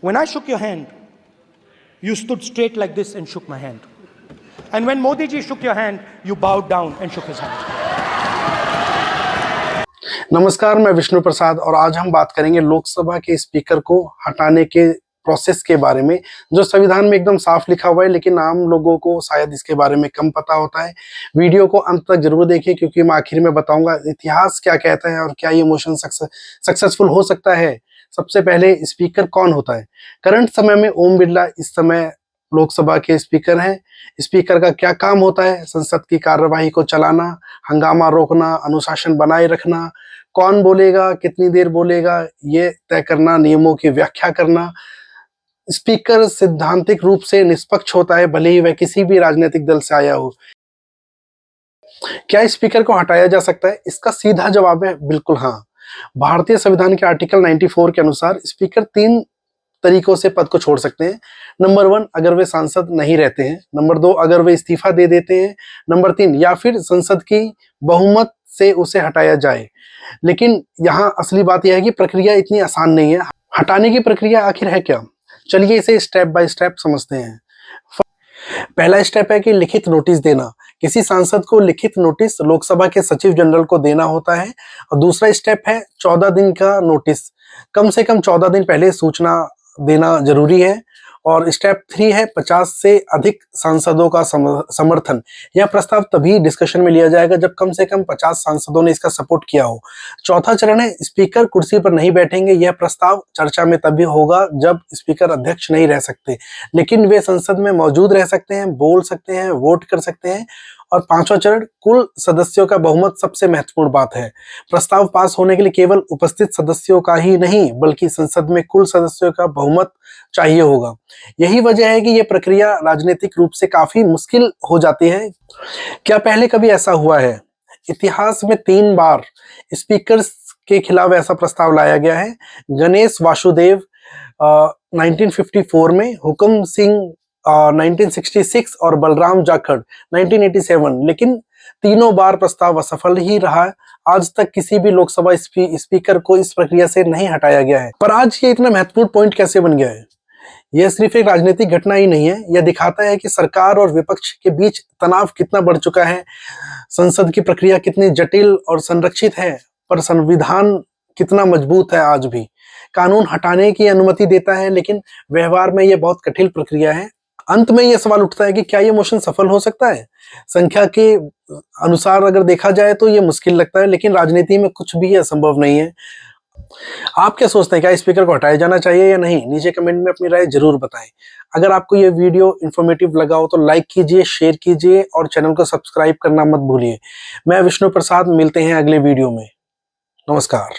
When I shook your hand, you stood straight like this and shook my hand. And when Modi ji shook your hand, you bowed down and shook his hand. नमस्कार, मैं विष्णु प्रसाद और आज हम बात करेंगे लोकसभा के speaker को हटाने के प्रोसेस के बारे में, जो संविधान में एकदम साफ लिखा हुआ है, लेकिन आम लोगों को शायद इसके बारे में कम पता होता है। वीडियो को अंत तक जरूर देखिए, क्योंकि मैं आखिर में बताऊंगा इतिहास क्या कहता है और क्या ये मोशन सक्सेसफुल हो सकता है। सबसे पहले स्पीकर कौन होता है? करंट समय में ओम बिरला इस समय लोकसभा के स्पीकर हैं। स्पीकर का क्या काम होता है? संसद की कार्यवाही को चलाना, हंगामा रोकना, अनुशासन बनाए रखना, कौन बोलेगा, कितनी देर बोलेगा, ये तय करना, नियमों की व्याख्या करना। स्पीकर सैद्धांतिक रूप से निष्पक्ष होता है, भले ही वह किसी भी राजनीतिक दल से आया हो। क्या स्पीकर को हटाया जा सकता है? इसका सीधा जवाब है बिल्कुल हाँ। भारतीय संविधान के आर्टिकल 94 के अनुसार स्पीकर 3 तरीकों से पद को छोड़ सकते हैं। नंबर 1, अगर वे सांसद नहीं रहते हैं। नंबर 2, अगर वे इस्तीफा दे देते हैं। नंबर 3, या फिर संसद की बहुमत से उसे हटाया जाए। लेकिन यहाँ असली बात यह है कि प्रक्रिया इतनी आसान नहीं है। हटाने की प्रक्रिया आखिर है क्या? चलिए इसे स्टेप बाय स्टेप समझते हैं। पहला स्टेप है कि लिखित नोटिस देना। किसी सांसद को लिखित नोटिस लोकसभा के सचिव जनरल को देना होता है। और दूसरा स्टेप है 14 दिन का नोटिस। कम से कम 14 दिन पहले सूचना देना जरूरी है। और स्टेप 3 है 50 से अधिक सांसदों का समर्थन। यह प्रस्ताव तभी डिस्कशन में लिया जाएगा जब कम से कम 50 सांसदों ने इसका सपोर्ट किया हो। चौथा चरण है स्पीकर कुर्सी पर नहीं बैठेंगे। यह प्रस्ताव चर्चा में तभी होगा जब स्पीकर अध्यक्ष नहीं रह सकते, लेकिन वे संसद में मौजूद रह सकते हैं, बोल सकते हैं, वोट कर सकते हैं। और पांचवा चरण कुल सदस्यों का बहुमत सबसे महत्वपूर्ण बात है। प्रस्ताव पास होने के लिए केवल उपस्थित सदस्यों का ही नहीं, बल्कि संसद में कुल सदस्यों का बहुमत चाहिए होगा। यही वजह है कि यह प्रक्रिया राजनीतिक रूप से काफी मुश्किल हो जाती है। क्या पहले कभी ऐसा हुआ है? इतिहास में 3 बार स्पीकर के खिलाफ ऐसा प्रस्ताव लाया गया है। गणेश वासुदेव 1954 में, हुकम सिंह 1966 और बलराम जाखड़ 1987। लेकिन तीनों बार प्रस्ताव असफल ही रहा। आज तक किसी भी लोकसभा स्पीकर को इस प्रक्रिया से नहीं हटाया गया है। पर आज ये इतना महत्वपूर्ण पॉइंट कैसे बन गया है? यह सिर्फ एक राजनीतिक घटना ही नहीं है, यह दिखाता है कि सरकार और विपक्ष के बीच तनाव कितना बढ़ चुका है, संसद की प्रक्रिया कितनी जटिल और संरक्षित है, पर संविधान कितना मजबूत है। आज भी कानून हटाने की अनुमति देता है, लेकिन व्यवहार में यह बहुत कठिन प्रक्रिया है। अंत में यह सवाल उठता है कि क्या यह मोशन सफल हो सकता है? संख्या के अनुसार अगर देखा जाए तो यह मुश्किल लगता है, लेकिन राजनीति में कुछ भी असंभव नहीं है। आप क्या सोचते हैं, क्या स्पीकर को हटाया जाना चाहिए या नहीं? नीचे कमेंट में अपनी राय जरूर बताएं। अगर आपको यह वीडियो इंफॉर्मेटिव लगा हो तो लाइक कीजिए, शेयर कीजिए और चैनल को सब्सक्राइब करना मत भूलिए। मैं विष्णु प्रसाद, मिलते हैं अगले वीडियो में। नमस्कार।